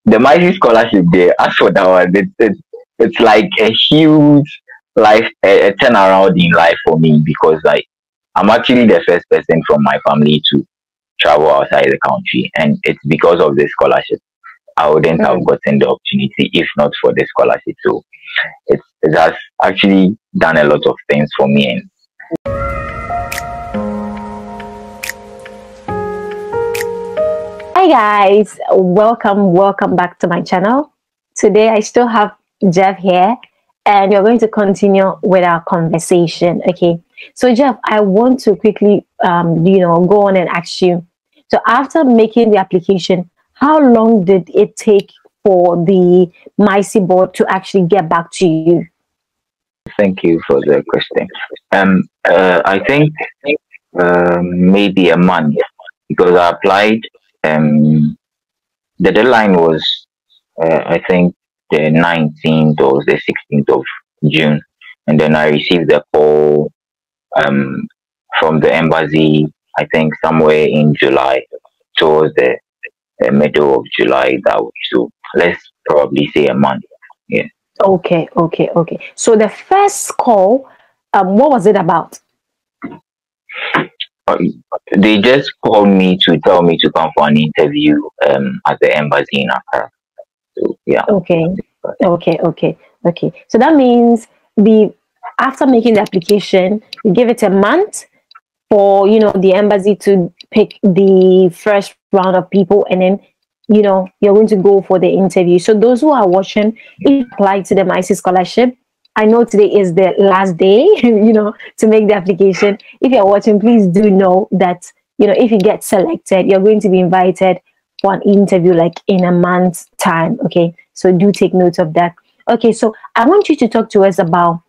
the MAECI scholarship there, as for that one, it's like a huge life, a turnaround in life for me, because like I'm actually the first person from my family to travel outside the country, and it's because of the scholarship. I wouldn't have Mm. gotten the opportunity if not for the scholarship. So it has actually done a lot of things for me. And Hi guys, welcome back to my channel. Today I still have Jeff here, and we're going to continue with our conversation. Okay, so Jeff, I want to quickly go on and ask you. So after making the application, how long did it take for the MAECI board to actually get back to you? thank you for the question. I think maybe a month, because I applied. Um, the deadline was I think the 19th or the 16th of June, and then I received a call um, from the embassy. I think somewhere in July, towards the middle of July. That week. So let's probably say a month. Yeah. Okay. So the first call, what was it about? Uh, They just called me to tell me to come for an interview at the embassy in Accra. So yeah. Okay. So that means the after making the application, you give it a month for the embassy to pick the first round of people, and then you're going to go for the interview. So those who are watching, if you apply to the MAECI scholarship, I know today is the last day, to make the application. If you're watching, please do know that if you get selected, you're going to be invited for an interview like in a month's time. Okay, so do take note of that. Okay, so I want you to talk to us about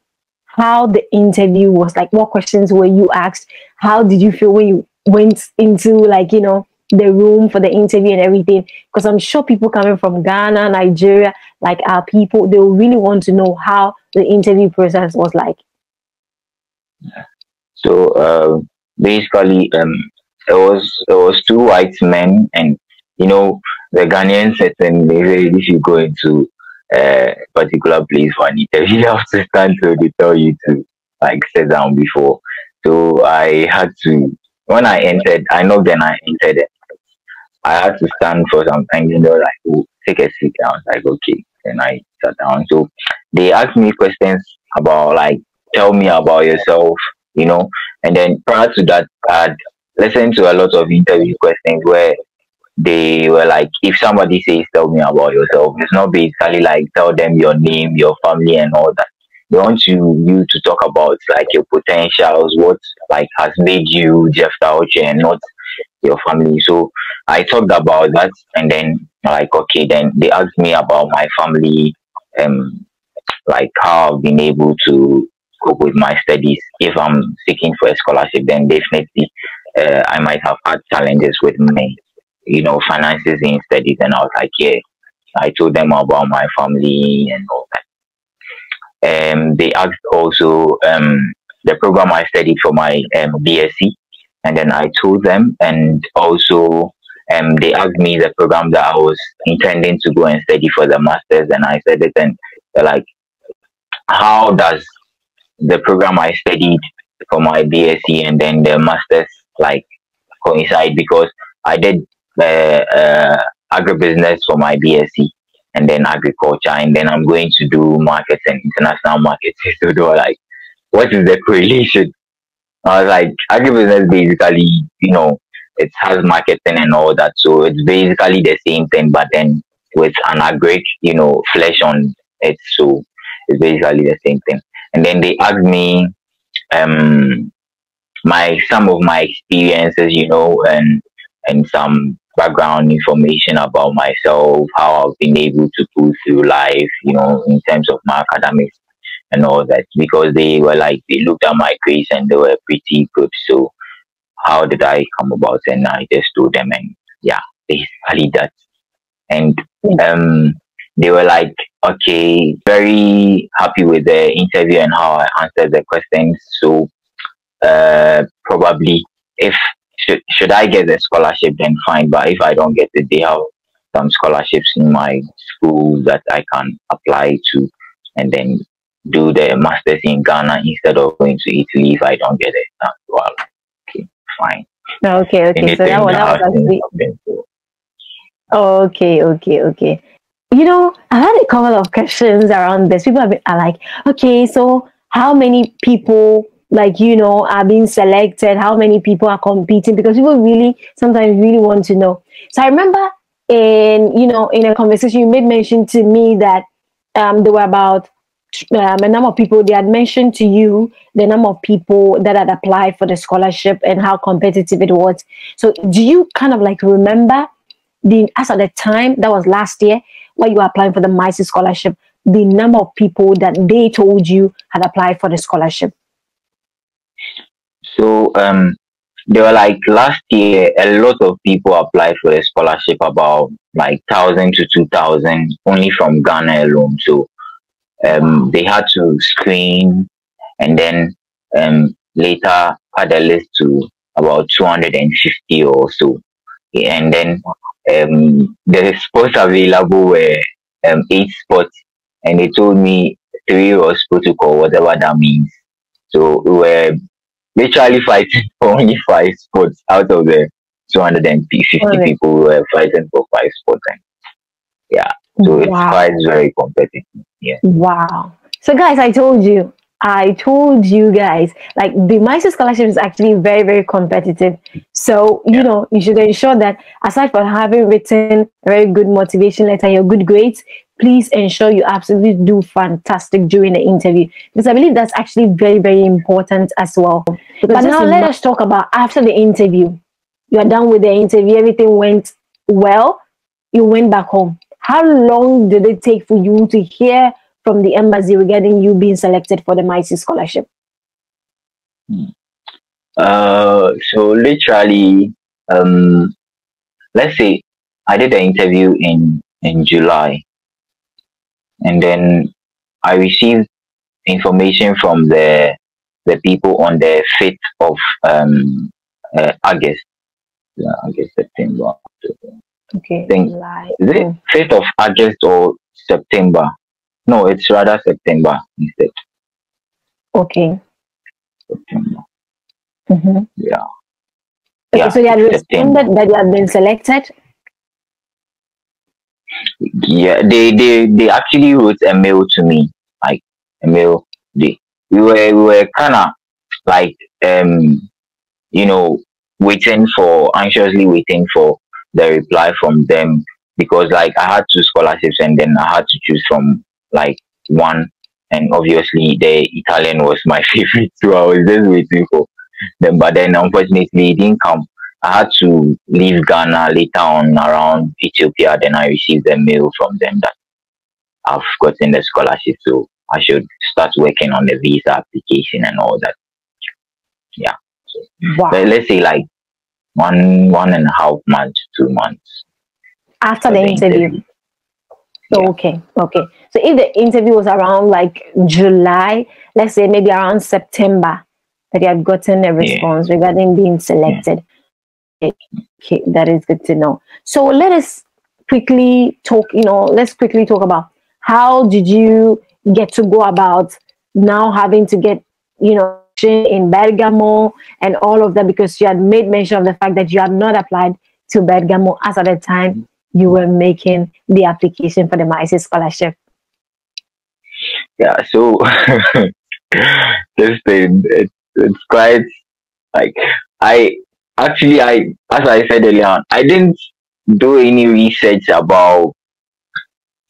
how the interview was like. What questions were you asked? How did you feel when you went into the room for the interview and everything? Because I'm sure people coming from Ghana, Nigeria, like our people, they will really want to know how the interview process was like. So basically, it was two white men, and the Ghanaian setting. They say if you go into a particular place for an interview, you have to stand, so they tell you to like sit down before. So I had to, when I entered, I knocked and I entered it. I had to stand for some time, like, oh, take a seat. I was like, okay. And I sat down. So they asked me questions about, like, tell me about yourself, you know. And then prior to that, I had listened to a lot of interview questions where they were like, if somebody says, tell me about yourself, it's not basically like, tell them your name, your family, and all that. They want you to talk about like your potentials, what like has made you Jephthah Otchere, and not your family. So I talked about that, and then like, okay, then they asked me about my family, um, like how I've been able to cope with my studies. If I'm seeking for a scholarship, then definitely I might have had challenges with my, finances in studies. And I was like, yeah, I told them about my family and all that. They asked also the program I studied for my BSc, and then I told them, and also they asked me the program that I was intending to go and study for the masters, and I said it, and they're like, how does the program I studied for my BSc and then the masters like coincide? Because I did agribusiness for my BSc, and then agriculture, and then I'm going to do markets and international markets. So they were like, what is the correlation? I was like, agribusiness basically, it has marketing and all that. So it's basically the same thing, but then with an agric, flesh on it. So it's basically the same thing. And then they asked me um some of my experiences, and some background information about myself, how I've been able to pull through life, in terms of my academics and all that, because they were like, they looked at my grades and they were pretty good. So how did I come about? And I just told them, and yeah, basically that. And um, they were like, okay, very happy with the interview and how I answered the questions. So probably if should I get the scholarship, then fine. But if I don't get it, they have some scholarships in my school that I can apply to, and then do the masters in Ghana instead of going to Italy if I don't get it. Well, okay, fine. Okay, okay. So Anything that that was has been actually happening. So, okay, okay, okay. I had a couple of questions around this. People are like, okay, so how many people, like, are being selected? How many people are competing? Because people really sometimes really want to know. So I remember in a conversation, you made mention to me that there were about a number of people. They had mentioned to you the number of people that had applied for the scholarship and how competitive it was. So do you kind of like remember as at the time, that was last year, when you were applying for the MAECI scholarship, the number of people that they told you had applied for the scholarship? so they were like last year, a lot of people applied for the scholarship, about like 1,000 to 2,000 only from Ghana alone. So they had to screen and then later add a list to about 250 or so. And then the spots available were 8 spots, and they told me 3 was protocol, whatever that means. So we were literally fighting for only 5 spots out of the 250 Okay. people. We were fighting for 5 spots, and yeah, so it's Wow. quite very competitive. Yeah, Wow. So guys, I told you guys, like the MAECI scholarship is actually very, very competitive. So, yeah. you should ensure that aside from having written a very good motivation letter and your good grades, please ensure you absolutely do fantastic during the interview. Because I believe that's actually very, very important as well. But now let us talk about after the interview. You are done with the interview, everything went well, you went back home. How long did it take for you to hear from the embassy regarding you being selected for the MAECI scholarship? So literally, um, let's say I did the interview in July, and then I received information from the people on the 5th of August. Yeah, August, September. October. I Okay, think July. is it 5th of August or September? No, it's rather September instead. Okay. September. Mm-hmm. Yeah, Okay, yeah, so you had it's September. responded that you had been selected. Yeah, they actually wrote a mail to me, like a mail. They we were kind of like you know anxiously waiting for the reply from them, because like I had 2 scholarships and then I had to choose from like one, and obviously the Italian was my favorite, so I was just waiting for them, but then unfortunately it didn't come. I had to leave Ghana later on around Ethiopia. Then I received a mail from them that I've gotten the scholarship, so I should start working on the visa application and all that. Yeah. So, but Wow. let's say like 1.5 months, 2 months After for the the interview. interview. So, Yeah. okay, okay. So if the interview was around like July, let's say maybe around September, that you had gotten a Yeah. response regarding being Yeah. selected. Okay, that is good to know. So let us quickly talk, let's quickly talk about how did you get to go about now having to get, in Bergamo and all of that, because you had made mention of the fact that you had not applied to Bergamo as at the time you were making the application for the MAECI scholarship. Yeah. So this thing, it's quite like I as I said earlier on, I didn't do any research about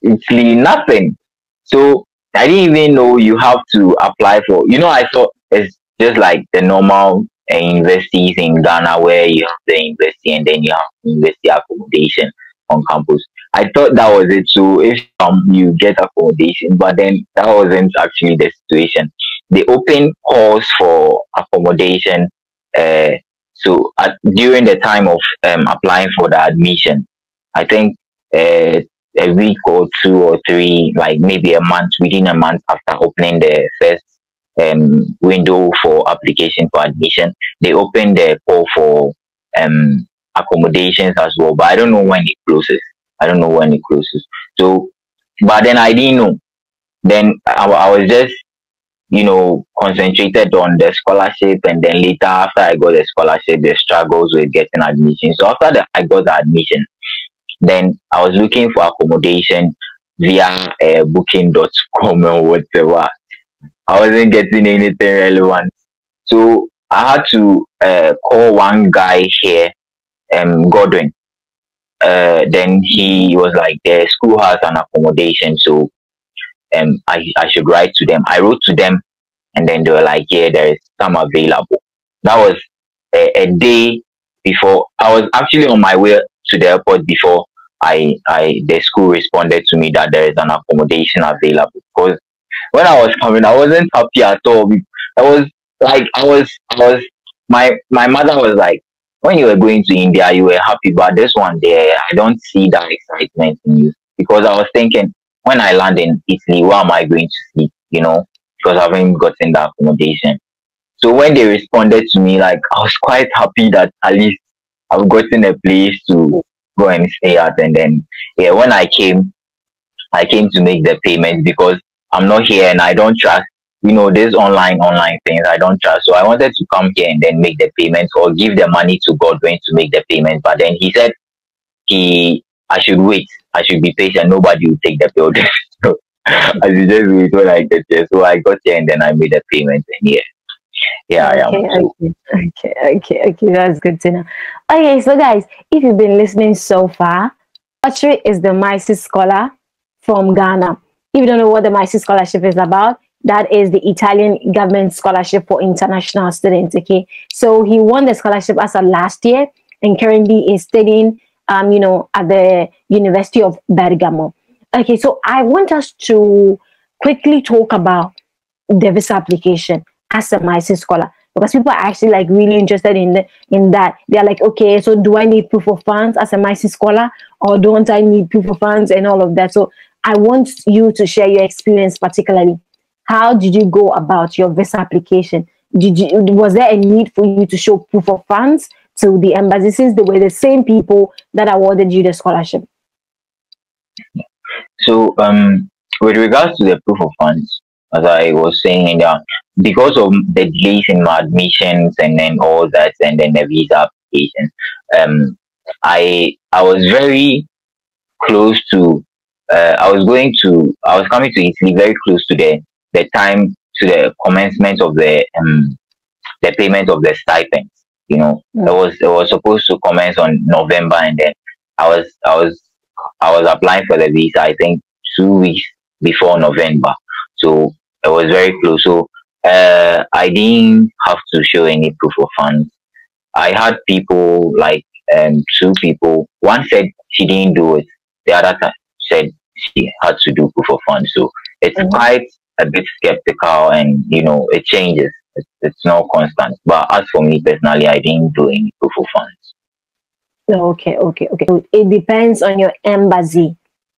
Italy, nothing. So I didn't even know you have to apply for. I thought it's just like the normal universities in Ghana where you have the university and then you have university accommodation on campus. I thought that was it. So if you get accommodation, but then that wasn't actually the situation. They open calls for accommodation. Uh, during the time of applying for the admission, I think uh, a week or 2 or 3, like maybe a month, within a month after opening the first window for application for admission, they open the call for accommodations as well. But I don't know when it closes. I don't know when it closes. So, but then I didn't know. Then I was just concentrated on the scholarship, and then later after I got the scholarship, the struggles with getting admission. So after that, I got the admission. Then I was looking for accommodation via booking.com or whatever. I wasn't getting anything relevant. So I had to call one guy here, Godwin. Then he was like, the school has an accommodation, so I should write to them. I wrote to them, and then they were like, yeah, there is some available. That was a day before. I was actually on my way to the airport before the school responded to me that there is an accommodation available. Because when I was coming, I wasn't happy at all. I was like, my mother was like, when you were going to India, you were happy, but this one there, I don't see that excitement in you. Because I was thinking, when I land in Italy, where am I going to sleep? Because I haven't gotten the accommodation. So when they responded to me, like, I was quite happy that at least I've gotten a place to go and stay at. And then, yeah, when I came to make the payment because I'm not here and I don't trust, this online things. I don't trust. So I wanted to come here and then make the payment or give the money to Godwin to make the payment. But then he said I should wait. I should be patient. Nobody will take the bill. So I should just wait when I get here. So I got here and then I made the payment. And yeah, I am. Okay. That's good to know. Okay, so guys, if you've been listening so far, Otchere is the MAECI scholar from Ghana. If you don't know what the MAECI scholarship is about, that is the Italian government scholarship for international students. Okay, so he won the scholarship as of last year, and currently is studying, at the University of Bergamo. Okay, so I want us to quickly talk about the visa application as a MAECI scholar, because people are actually like really interested in that. They're like, okay, so do I need proof of funds as a MAECI scholar, or don't I need proof of funds and all of that? So I want you to share your experience, particularly. How did you go about your visa application? Was there a need for you to show proof of funds to the embassy, since they were the same people that awarded you the scholarship? So, with regards to the proof of funds, as I was saying, because of the delays in my admissions and then all that, and then the visa application, I was very close to. I was coming to Italy very close to the time, to the commencement of the payment of the stipends. It was supposed to commence on November, and then I was applying for the visa, I think 2 weeks before November. So it was very close. So I didn't have to show any proof of funds. I had people like two people. One said she didn't do it. The other said she had to do proof of funds. So it's quite a bit skeptical, and it changes. It's not constant. But as for me personally, I didn't do any proof of funds. Okay. So it depends on your embassy.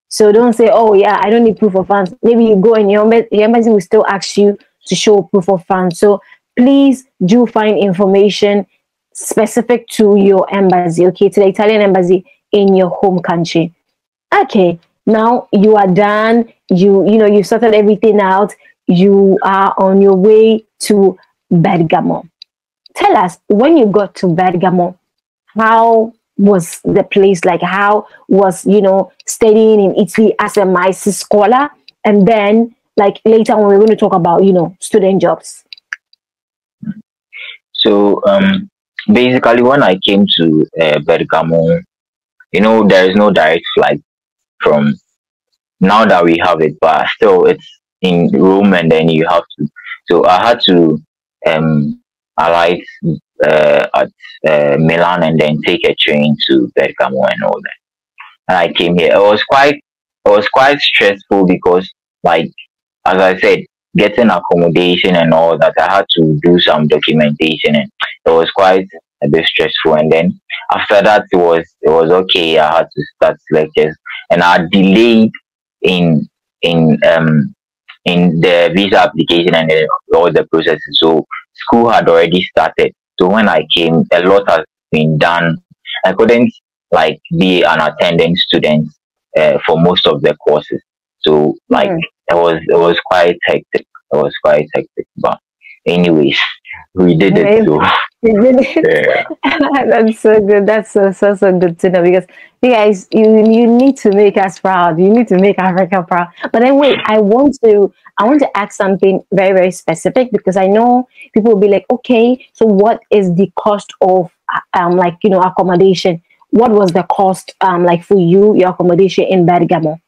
So don't say, oh yeah, I don't need proof of funds. Maybe you go and your embassy will still ask you to show proof of funds. So please do find information specific to your embassy, okay, to the Italian embassy in your home country. Okay, now you are done. You sorted everything out. You are on your way to Bergamo. Tell us, when you got to Bergamo, how was the place like? How was studying in Italy as a MAECI scholar? And then like later on we're going to talk about student jobs. So basically when I came to Bergamo, there is no direct flight from, now that we have it, but still it's in Rome, and then you have to. So I had to alight at Milan and then take a train to Bergamo and all that. And I came here. It was quite stressful because, like, as I said, getting accommodation and all that, I had to do some documentation, and it was quite a bit stressful. And then after that, it was okay. I had to start lectures, and I delayed in in um in the visa application and all the processes. So school had already started. So when I came, a lot has been done. I couldn't like be an attending student for most of the courses. So like Hmm. it was quite hectic. It was quite hectic. But anyways, we did it. Right. So You did it. yeah. That's so good. That's so good to know because you guys, you need to make us proud. You need to make Africa proud. But then wait, I want to ask something very specific because I know people will be like, okay, so what is the cost of like accommodation? What was the cost like for you your accommodation in Bergamo?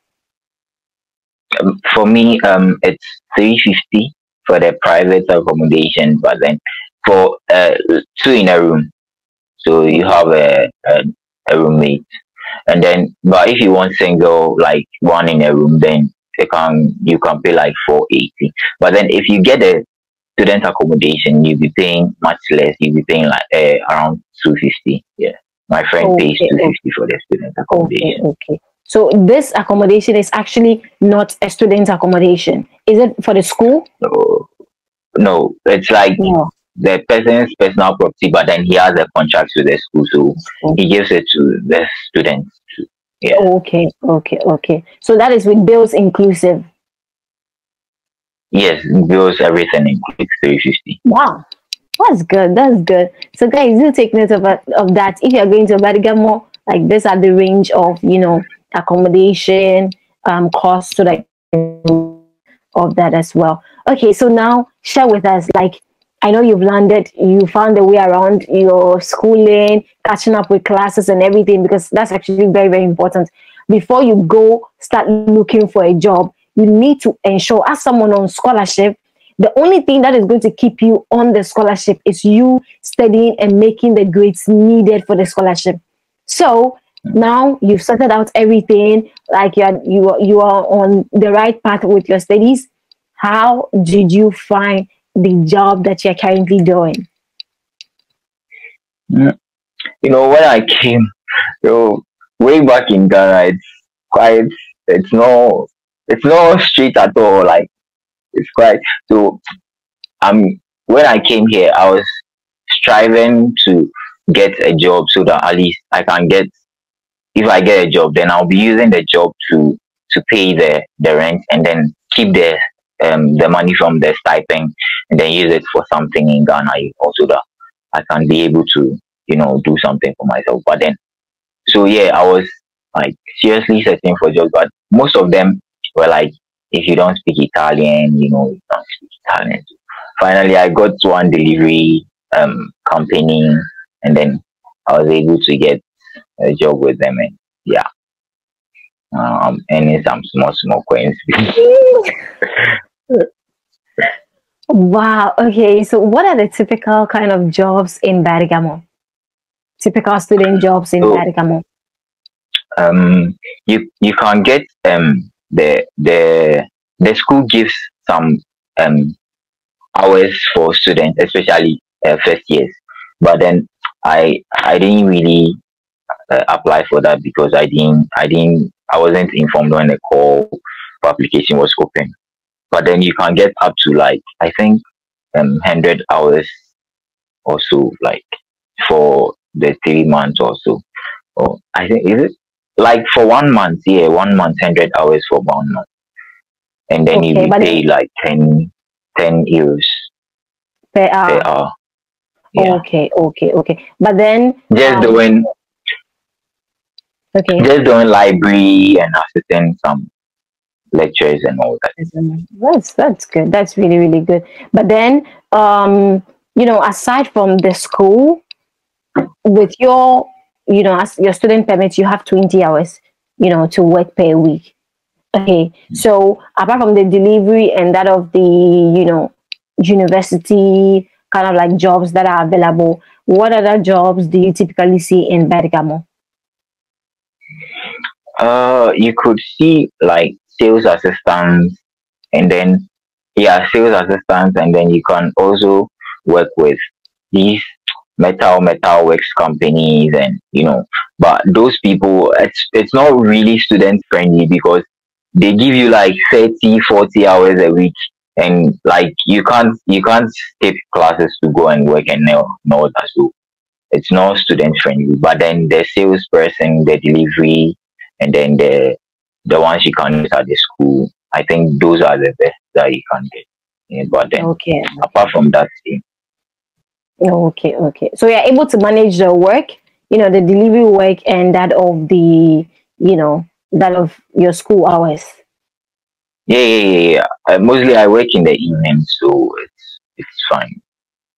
For me, it's 350 for the private accommodation, but then for two in a room, so you Okay. have a roommate, and then but if you want single, like one in a room, then you can pay like 480. But then if you get a student accommodation, you'll be paying much less. You'll be paying like around 250. Yeah, my friend pays Okay. 250 for the student Okay, accommodation. okay. So this accommodation is actually not a student accommodation. Is it for the school? So no, it's like No. the person's personal property, but then he has a contract with the school, so School. he gives it to the students. Yeah. Okay, okay, okay. So that is with bills inclusive. Yes, bills, everything includes 350. Wow, that's good. That's good. So guys, do take note of that. If you are going to Bergamo, like this are the range of accommodation costs, so that of that as well. Okay, so now share with us, like, I know you've landed, you found a way around your schooling, catching up with classes and everything, because that's actually very important. Before you go start looking for a job, you need to ensure, as someone on scholarship, the only thing that is going to keep you on the scholarship is you studying and making the grades needed for the scholarship. So now you've sorted out everything, like you are on the right path with your studies. How did you find the job that you're currently doing? Mm. When I came, so way back in Ghana, quite, it's no, it's not straight at all. Like it's quite so. When I came here, I was striving to get a job so that at least I can get. If I get a job, then I'll be using the job to pay the rent and then keep the money from the stipend and then use it for something in Ghana also that I can be able to do something for myself. But then so yeah, I was like seriously searching for jobs, but most of them were like, if you don't speak Italian, you don't speak Italian. Finally, I got one delivery company, and then I was able to get a job with them, and yeah, earning some small coins. Wow. Okay. So, what are the typical kind of jobs in Bergamo? Typical student jobs in So Bergamo. you can get the school gives some um hours for students, especially first years. But then I didn't really apply for that because I wasn't informed when the call for application was open. But then you can get up to like I think 100 hours or so, like for the 3 months or so. Or I think is it like for 1 month? Yeah, 1 month, 100 hours for 1 month, and then you'll Okay, be but paid like 10 euros per per hour. hour. Yeah, Okay, okay, okay. But then, just doing okay, just doing library and assisting some lectures and all that. that's good. That's really good. But then, aside from the school, with your, as your student permit, you have 20 hours, to work per week. Okay, so apart from the delivery and that of the, university kind of like jobs that are available, what other jobs do you typically see in Bergamo? You could see like sales assistants, and then yeah, sales assistants, and then you can also work with these metal works companies, and but those people, it's not really student friendly because they give you like 30, 40 hours a week, and like you can't skip classes to go and work and all that. So it's not student friendly. But then the salesperson, the delivery, and then the ones you can get at the school. I think those are the best that you can get. Yeah, but then, Okay. apart from that, Okay. Okay. So you're able to manage the work, the delivery work and that of that of your school hours. Mostly I work in the evening, so it's fine.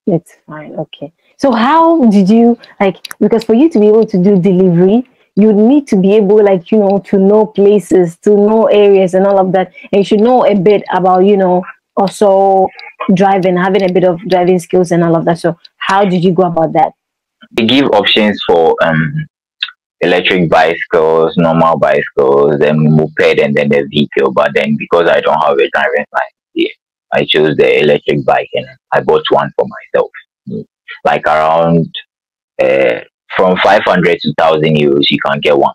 It's fine. Okay. So how did you because for you to be able to do delivery, you need to be able to know places, to know areas and all of that. And you should know a bit about, also driving, having a bit of driving skills and all of that. So how did you go about that? They give options for electric bicycles, normal bicycles, then moped, and then the vehicle. But then because I don't have a driving license, yeah, I chose the electric bike and I bought one for myself. Like around from 500 to 1,000 euros, you can get one.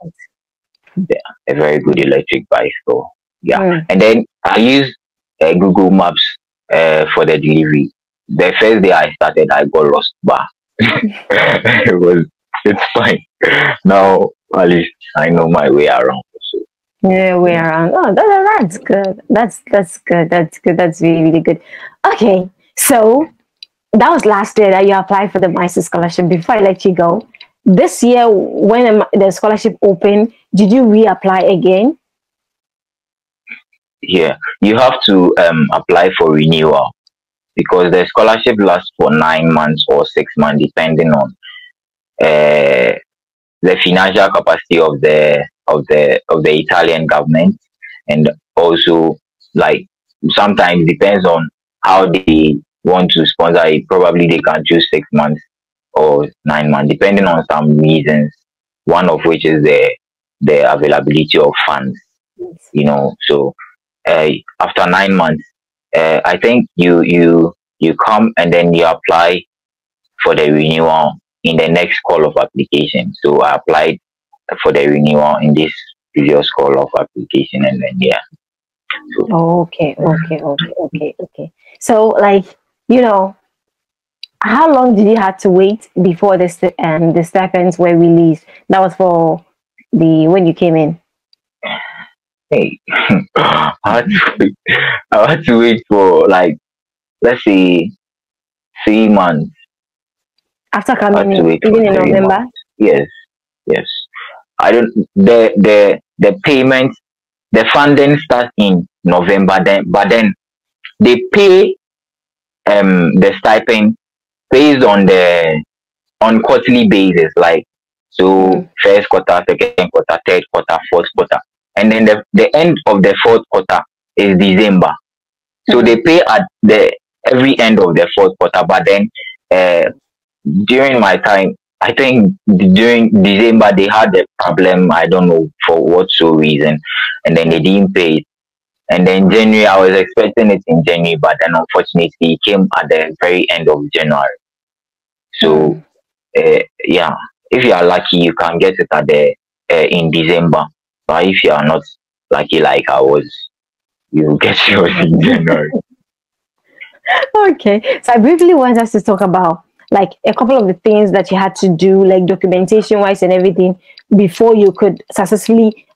Yeah, a very good electric bicycle. Yeah, and then I use Google Maps for the delivery. The first day I started, I got lost, but it's fine. Now at least I know my way around. So. Yeah, way around. Oh, that's good. That's good. That's good. That's really, really good. Okay, so that was last year that you applied for the MAECI scholarship. Before I let you go, this year when the scholarship opened, did you reapply again? Yeah, you have to apply for renewal because the scholarship lasts for 9 months or 6 months, depending on the financial capacity of the Italian government, and also like sometimes depends on how they want to sponsor it. Probably they can choose 6 months or 9 months, depending on some reasons. One of which is the availability of funds. So after 9 months, I think you come and then you apply for the renewal in the next call of application. So I applied for the renewal in this previous call of application, and then yeah. So, okay. So how long did you have to wait before the stipends were released? That was for when you came in. Hey, I had to wait for let's say 3 months. After coming in, even in November? Months. Yes. I don't the payment, the funding starts in November but then they pay the stipend based on quarterly basis, first quarter, second quarter, third quarter, fourth quarter, and then the end of the fourth quarter is December. So they pay at the every end of the fourth quarter, but then during my time, I think during December they had a problem. I don't know for what reason, and then they didn't pay it. And then January, I was expecting it in January, but then unfortunately it came at the very end of January. So yeah, if you are lucky, you can get it at the in December. But if you are not lucky, like I was, you get yours in January. Okay, so I briefly want us to talk about a couple of the things that you had to do, like documentation wise and everything, before you could successfully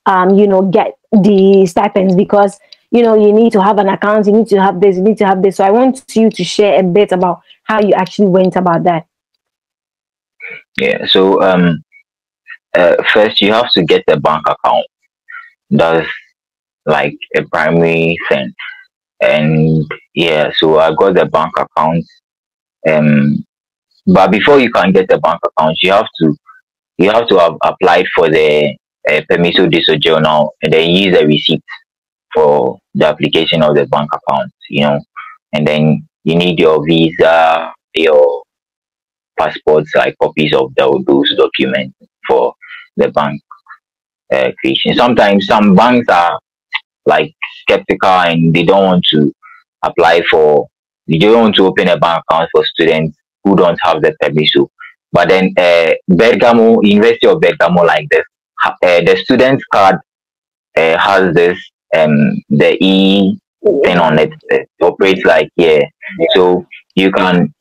get the stipends, because you need to have an account, you need to have this, you need to have this. So I want you to share a bit about how you actually went about that. Yeah, so first you have to get a bank account. That's like a primary thing. And yeah, so I got the bank account. But before you can get a bank account, you have to have applied for the permiso di soggiorno and then use a receipt for the application of the bank account, and then you need your visa, your passports, like copies of those documents for the bank creation. Sometimes some banks are skeptical and they don't want to open a bank account for students who don't have the permiso. But then Bergamo, University of Bergamo, the student card has this the E thing on it. It operates so you can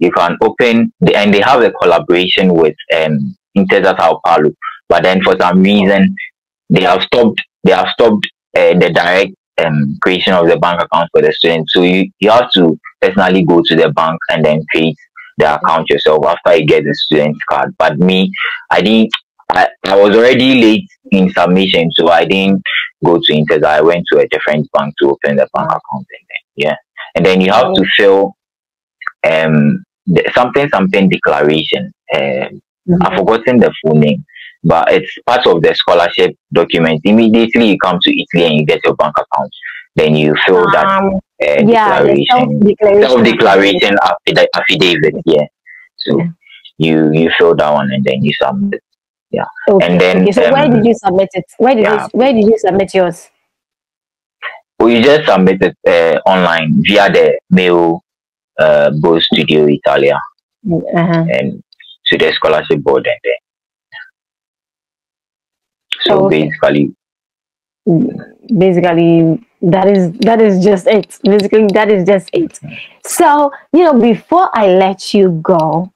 open and they have a collaboration with Intesa Sao Paulo. But then for some reason they have stopped the direct creation of the bank account for the student. So you have to personally go to the bank and then create the account yourself after you get the student card. But me, I didn't. I was already late in submission, so I didn't go to Inter. I went to a different bank to open the bank account, and then and then you have to fill something declaration. I've forgotten the full name, but it's part of the scholarship document. Immediately you come to Italy and you get your bank account, then you fill that declaration, self-declaration affidavit. Yeah, so you fill that one and then you submit. Yeah, and then so where did you submit it? Where did you submit yours? We just submitted online via the mail Bo Studio Italia and to the scholarship board, and then so basically that is just it. Basically, that is just it. So before I let you go,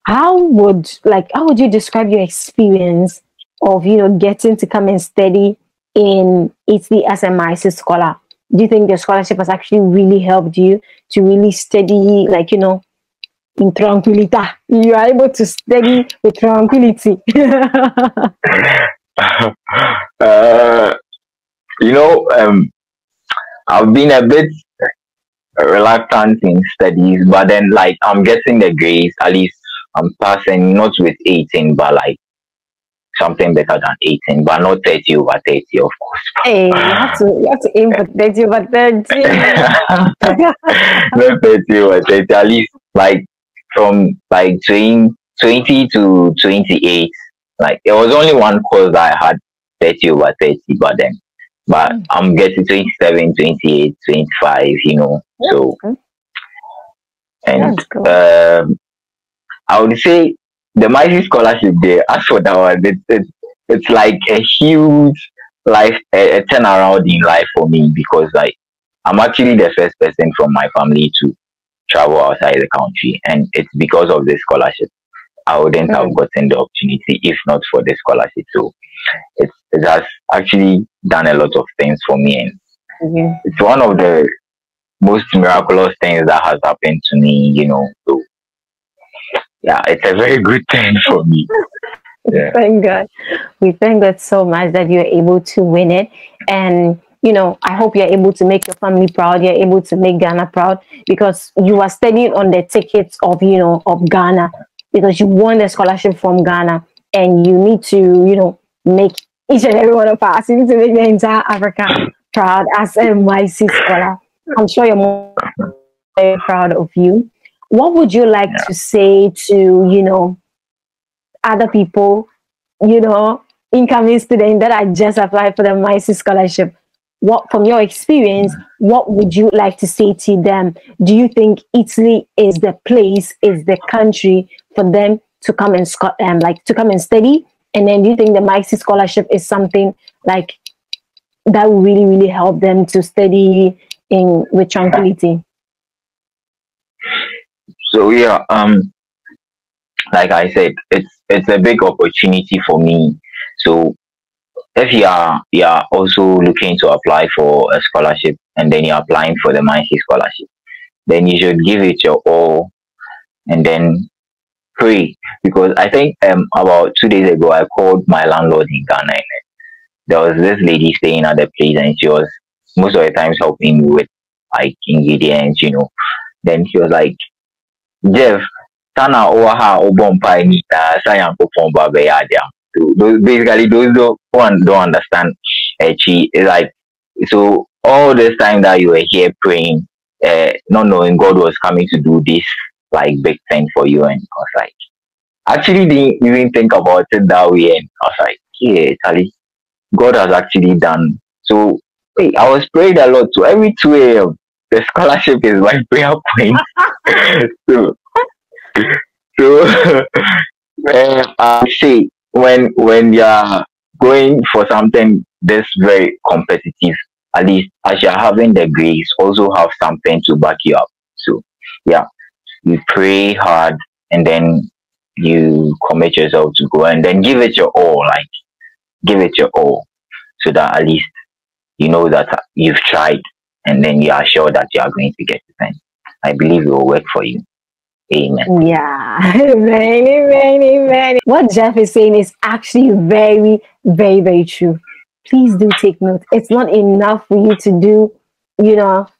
how would you describe your experience of getting to come and study in Italy as a MAECI scholar? Do you think the scholarship has actually really helped you to really study, in tranquility? You are able to study with tranquility. I've been a bit reluctant in studies, but then I'm getting the grades. At least I'm passing, not with 18, but something better than 18, but not 30 over 30, of course. Hey, you have to aim for 30 over 30. Not 30 over 30, at least from 20 to 28. There was only one course that I had 30 over 30, but I'm getting 27, 28, 25, so. And I would say the MAECI Scholarship there, as for that one, it's like a huge life, a turnaround in life for me, because I'm actually the first person from my family to travel outside the country, and it's because of the scholarship. I wouldn't have gotten the opportunity if not for the scholarship. So it has actually done a lot of things for me, and it's one of the most miraculous things that has happened to me, so yeah, it's a very good thing for me. Yeah. Thank God. We thank God so much that you're able to win it. And, I hope you're able to make your family proud. You're able to make Ghana proud, because you are studying on the tickets of Ghana, because you won the scholarship from Ghana, and you need to, make each and every one of us. You need to make the entire Africa proud as a MAECI scholar. I'm sure you're very proud of you. What would you like to say to, other people, incoming students that I just applied for the MAECI Scholarship? What, from your experience, what would you like to say to them? Do you think Italy is the place, is the country for them to come and to come and study? And then do you think the MAECI Scholarship is something that will really, really help them to study with tranquility? So like I said, it's a big opportunity for me. So if you are also looking to apply for a scholarship, and then you're applying for the MAECI Scholarship, then you should give it your all, and then pray. Because I think about 2 days ago I called my landlord in Ghana, and there was this lady staying at the place, and she was most of the times helping me with ingredients, Then she was like, Jeff, Tana Oaha Obompa ni Sayanko Pomba Beyadia. Basically, those don't understand. She so all this time that you were here praying, not knowing God was coming to do this big thing for you, and I was actually didn't even think about it that way, and I was yeah, Charlie, God has actually done. So I was praying a lot. So every 2 a.m. the scholarship is my prayer point. So I say when you're going for something this very competitive, at least as you're having the grace, also have something to back you up. So yeah, you pray hard, and then you commit yourself to go, and then give it your all, give it your all, so that at least you know that you've tried, and then you are sure that you are going to get it. And I believe it will work for you. Amen. Yeah, very. What Jeff is saying is actually very true. Please do take note. It's not enough for you to do,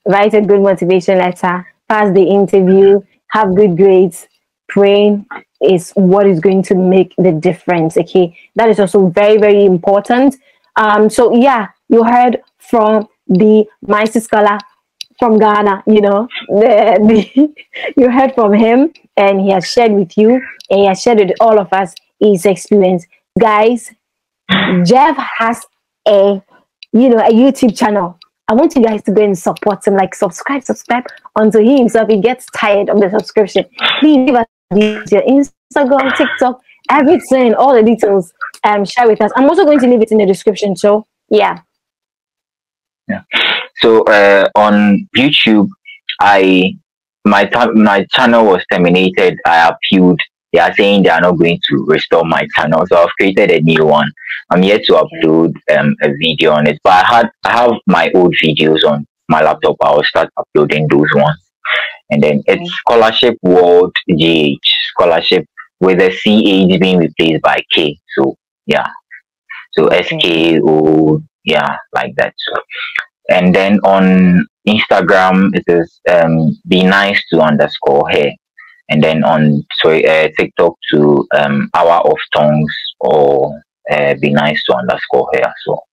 write a good motivation letter, pass the interview, have good grades. Praying is what is going to make the difference. Okay, that is also very important. So yeah, you heard from the MAECI scholar from Ghana, you heard from him, and he has shared with you, and he has shared with all of us his experience. Guys, Jeff has a YouTube channel. I want you guys to go and support him, like subscribe until he himself he gets tired of the subscription. Please give us your Instagram, TikTok, everything, all the details. Share with us. I'm also going to leave it in the description. So yeah. So on YouTube, my channel was terminated. I appealed. They are saying they are not going to restore my channel, so I've created a new one. I'm yet to upload a video on it, but I have my old videos on my laptop. I'll start uploading those ones, and then it's Scholarship World GH Scholarship with the CH being replaced by K. So yeah, so SKO, yeah, like that. So, and then on Instagram it is be nice to underscore here, and then on TikTok to hour of tongues, or be nice to underscore here. So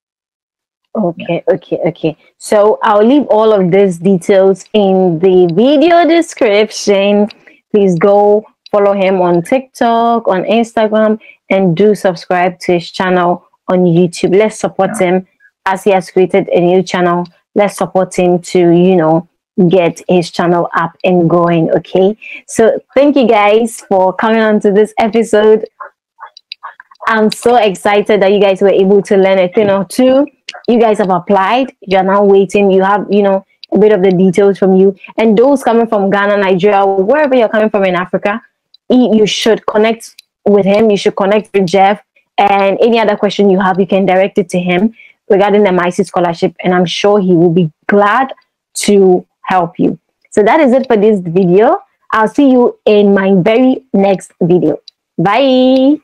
okay. So I'll leave all of these details in the video description. Please go follow him on TikTok, on Instagram, and do subscribe to his channel on YouTube. Let's support him as he has created a new channel. Let's support him to, get his channel up and going. Okay. So thank you guys for coming on to this episode. I'm so excited that you guys were able to learn a thing or two. You guys have applied. You're now waiting. You have, a bit of the details from you. And those coming from Ghana, Nigeria, wherever you're coming from in Africa, you should connect with him. You should connect with Jeff. And any other question you have, you can direct it to him regarding the MAECI scholarship. And I'm sure he will be glad to help you. So that is it for this video. I'll see you in my very next video. Bye.